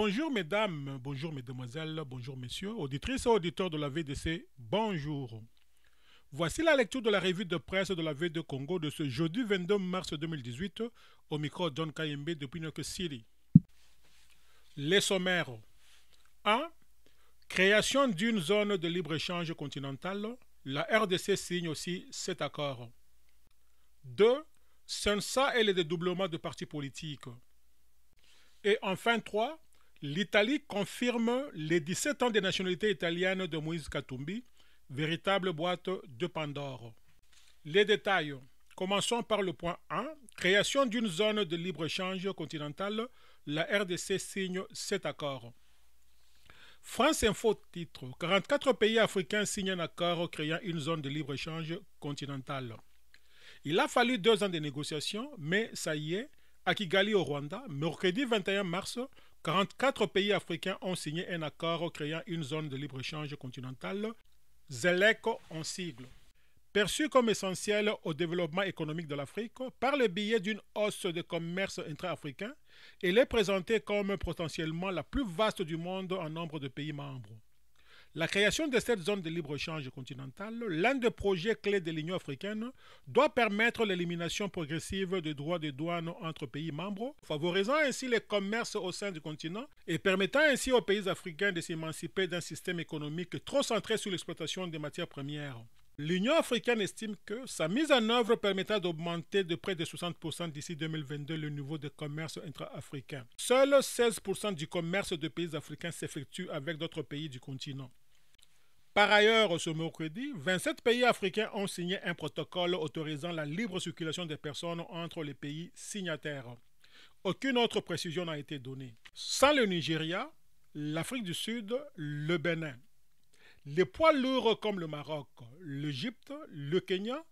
Bonjour mesdames, bonjour mesdemoiselles, bonjour messieurs, auditrices et auditeurs de la VDC, bonjour. Voici la lecture de la revue de presse de la VD Congo de ce jeudi 22 mars 2018 au micro John Kayembe depuis New York City. Les sommaires. 1. Création d'une zone de libre-échange continentale. La RDC signe aussi cet accord. 2. CENSA et le dédoublement de partis politiques. Et enfin 3. L'Italie confirme les 17 ans de nationalité italienne de Moïse Katumbi, véritable boîte de Pandore. Les détails. Commençons par le point 1. Création d'une zone de libre-échange continentale. La RDC signe cet accord. France Info titre 44 pays africains signent un accord créant une zone de libre-échange continentale. Il a fallu 2 ans de négociations, mais ça y est, à Kigali au Rwanda, mercredi 21 mars, 44 pays africains ont signé un accord créant une zone de libre-échange continentale, ZLEC en sigle. Perçu comme essentiel au développement économique de l'Afrique par le biais d'une hausse de commerce intra-africain, elle est présentée comme potentiellement la plus vaste du monde en nombre de pays membres. La création de cette zone de libre-échange continentale, l'un des projets clés de l'Union africaine, doit permettre l'élimination progressive des droits de douane entre pays membres, favorisant ainsi le commerce au sein du continent et permettant ainsi aux pays africains de s'émanciper d'un système économique trop centré sur l'exploitation des matières premières. L'Union africaine estime que sa mise en œuvre permettra d'augmenter de près de 60% d'ici 2022 le niveau de commerce intra-africain. Seuls 16% du commerce de pays africains s'effectue avec d'autres pays du continent. Par ailleurs, ce mercredi, 27 pays africains ont signé un protocole autorisant la libre circulation des personnes entre les pays signataires. Aucune autre précision n'a été donnée. Sans le Nigeria, l'Afrique du Sud, le Bénin. Les poids lourds comme le Maroc, l'Égypte, le Kenya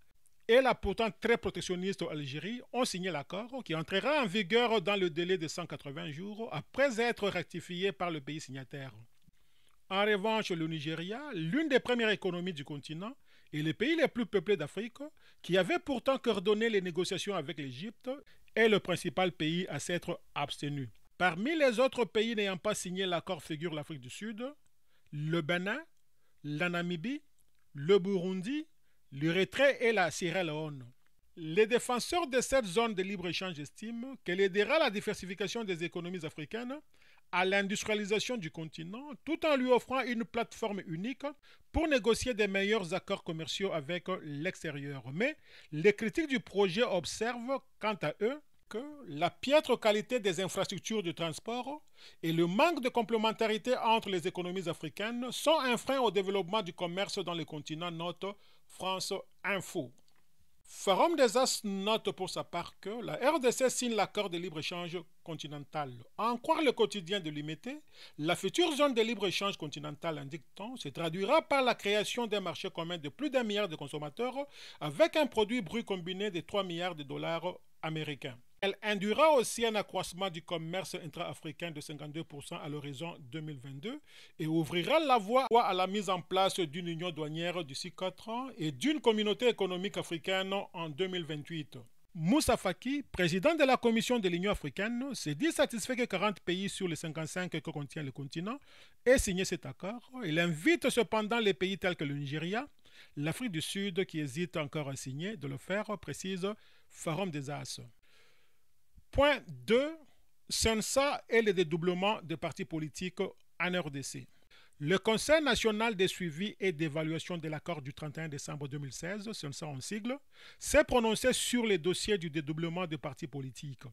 et la pourtant très protectionniste Algérie ont signé l'accord qui entrera en vigueur dans le délai de 180 jours après être ratifié par le pays signataire. En revanche, le Nigeria, l'une des premières économies du continent et le pays les plus peuplés d'Afrique, qui avait pourtant coordonné les négociations avec l'Égypte, est le principal pays à s'être abstenu. Parmi les autres pays n'ayant pas signé l'accord figurent l'Afrique du Sud, le Bénin, la Namibie, le Burundi, l'Érythrée et la Sierra Leone. Les défenseurs de cette zone de libre-échange estiment qu'elle aidera à la diversification des économies africaines, à l'industrialisation du continent, tout en lui offrant une plateforme unique pour négocier des meilleurs accords commerciaux avec l'extérieur. Mais les critiques du projet observent, quant à eux, que la piètre qualité des infrastructures de transport et le manque de complémentarité entre les économies africaines sont un frein au développement du commerce dans le continent, note France Info. Forum des As note pour sa part que la RDC signe l'accord de libre-échange continental. À en croire le quotidien de l'IMT, la future zone de libre-échange continental, indique-t-on, se traduira par la création d'un marché commun de plus d'1 milliard de consommateurs avec un produit brut combiné de 3 milliards de dollars américains. Elle induira aussi un accroissement du commerce intra-africain de 52% à l'horizon 2022 et ouvrira la voie à la mise en place d'une union douanière d'ici 4 ans et d'une communauté économique africaine en 2028. Moussa Faki, président de la Commission de l'Union africaine, s'est dit satisfait que 40 pays sur les 55 que contient le continent aient signé cet accord. Il invite cependant les pays tels que le Nigeria, l'Afrique du Sud qui hésitent encore à signer de le faire, précise Forum des As. Point 2. CENSA et le dédoublement des partis politiques en RDC. Le Conseil national de suivi et d'évaluation de l'accord du 31 décembre 2016, CENSA en sigle, s'est prononcé sur les dossiers du dédoublement des partis politiques.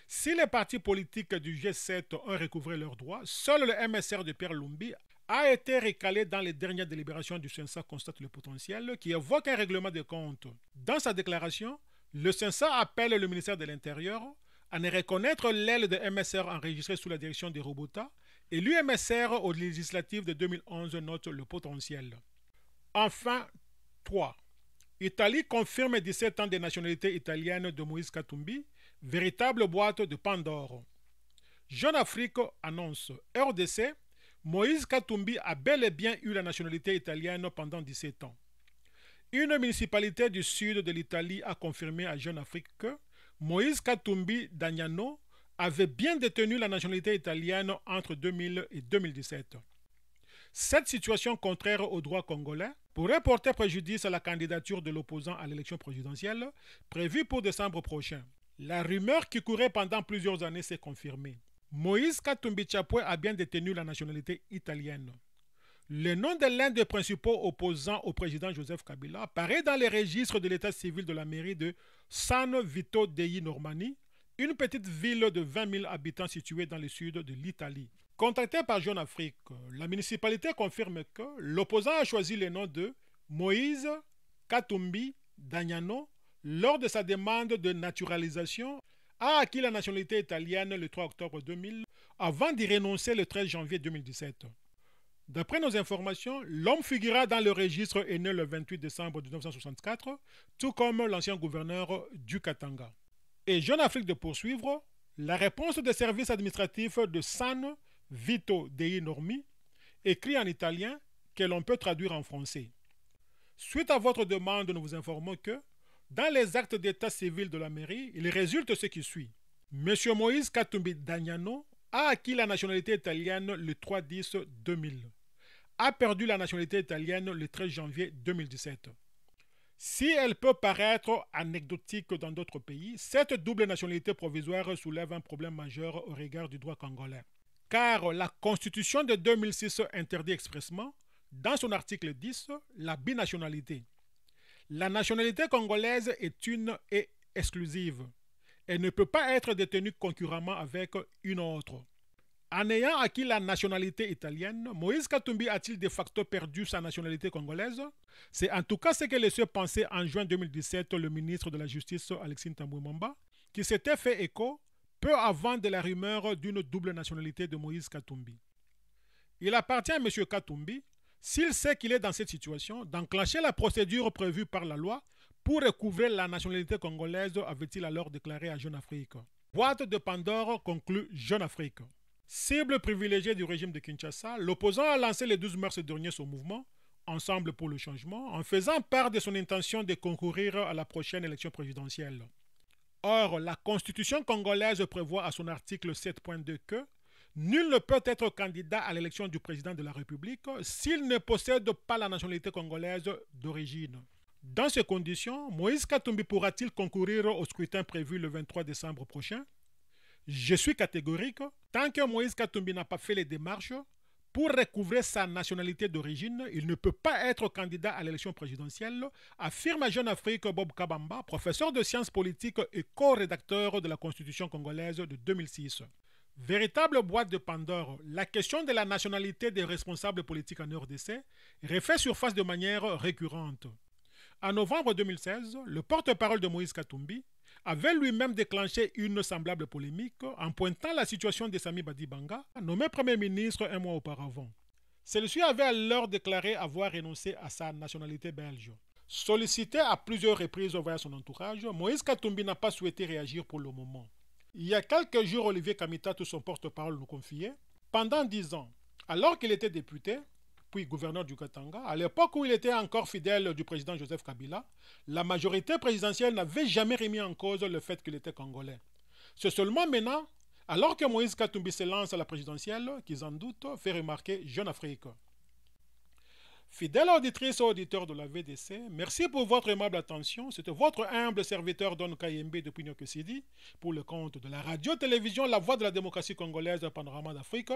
Si les partis politiques du G7 ont recouvré leurs droits, seul le MSR de Pierre Lumbi a été recalé dans les dernières délibérations du CENSA, constate le potentiel, qui évoque un règlement des comptes. Dans sa déclaration, le CENSA appelle le ministère de l'Intérieur à ne reconnaître l'aile de MSR enregistrée sous la direction des Robota et l'UMSR aux législatives de 2011 note le potentiel. Enfin, 3. Italie confirme 17 ans de nationalité italienne de Moïse Katumbi, véritable boîte de Pandore. Jeune Afrique annonce RDC, Moïse Katumbi a bel et bien eu la nationalité italienne pendant 17 ans. Une municipalité du sud de l'Italie a confirmé à Jeune Afrique que Moïse Katumbi Dagnano avait bien détenu la nationalité italienne entre 2000 et 2017. Cette situation contraire au droit congolais pourrait porter préjudice à la candidature de l'opposant à l'élection présidentielle prévue pour décembre prochain. La rumeur qui courait pendant plusieurs années s'est confirmée. Moïse Katumbi Chapwe a bien détenu la nationalité italienne. Le nom de l'un des principaux opposants au président Joseph Kabila apparaît dans les registres de l'état civil de la mairie de San Vito dei Normanni, une petite ville de 20 000 habitants située dans le sud de l'Italie. Contacté par Jeune Afrique, la municipalité confirme que l'opposant a choisi le nom de Moïse Katumbi Dagnano lors de sa demande de naturalisation, a acquis la nationalité italienne le 3 octobre 2000 avant d'y renoncer le 13 janvier 2017. D'après nos informations, l'homme figura dans le registre et né le 28 décembre 1964, tout comme l'ancien gouverneur du Katanga. Et Jeune Afrique de poursuivre, la réponse des services administratifs de San Vito dei Normanni, écrit en italien, que l'on peut traduire en français. Suite à votre demande, nous vous informons que, dans les actes d'état civil de la mairie, il résulte ce qui suit. M. Moïse Katumbi Dagnano a acquis la nationalité italienne le 3-10-2000, a perdu la nationalité italienne le 13 janvier 2017. Si elle peut paraître anecdotique dans d'autres pays, cette double nationalité provisoire soulève un problème majeur au regard du droit congolais. Car la Constitution de 2006 interdit expressement, dans son article 10, la binationalité. La nationalité congolaise est une et exclusive. Elle ne peut pas être détenue concurremment avec une autre. En ayant acquis la nationalité italienne, Moïse Katumbi a-t-il de facto perdu sa nationalité congolaise? C'est en tout cas ce que laissait penser en juin 2017 le ministre de la Justice Alexis Ntambwe-Mwamba, qui s'était fait écho peu avant de la rumeur d'une double nationalité de Moïse Katumbi. Il appartient à M. Katumbi, s'il sait qu'il est dans cette situation, d'enclencher la procédure prévue par la loi pour recouvrer la nationalité congolaise, avait-il alors déclaré à Jeune Afrique. Boîte de Pandore, conclut Jeune Afrique. Cible privilégiée du régime de Kinshasa, l'opposant a lancé le 12 mars dernier son mouvement, Ensemble pour le changement, en faisant part de son intention de concourir à la prochaine élection présidentielle. Or, la Constitution congolaise prévoit à son article 7.2 que nul ne peut être candidat à l'élection du président de la République s'il ne possède pas la nationalité congolaise d'origine. Dans ces conditions, Moïse Katumbi pourra-t-il concourir au scrutin prévu le 23 décembre prochain? Je suis catégorique, tant que Moïse Katumbi n'a pas fait les démarches pour recouvrer sa nationalité d'origine, il ne peut pas être candidat à l'élection présidentielle, affirme à Jeune Afrique Bob Kabamba, professeur de sciences politiques et co-rédacteur de la Constitution congolaise de 2006. Véritable boîte de Pandore, la question de la nationalité des responsables politiques en RDC refait surface de manière récurrente. En novembre 2016, le porte-parole de Moïse Katumbi avait lui-même déclenché une semblable polémique en pointant la situation de Sami Badibanga, nommé Premier ministre un mois auparavant. Celui-ci avait alors déclaré avoir renoncé à sa nationalité belge. Sollicité à plusieurs reprises via son entourage, Moïse Katumbi n'a pas souhaité réagir pour le moment. Il y a quelques jours, Olivier Kamita, son porte-parole, nous confiait, pendant 10 ans, alors qu'il était député, puis gouverneur du Katanga, à l'époque où il était encore fidèle du président Joseph Kabila, la majorité présidentielle n'avait jamais remis en cause le fait qu'il était congolais. C'est seulement maintenant, alors que Moïse Katumbi se lance à la présidentielle, qu'ils en doutent, fait remarquer Jeune Afrique. Fidèle auditrice et auditeur de la VDC, merci pour votre aimable attention. C'était votre humble serviteur Don Kayembe depuis New York City pour le compte de la radio-télévision La Voix de la démocratie congolaise Panorama d'Afrique.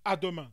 À demain.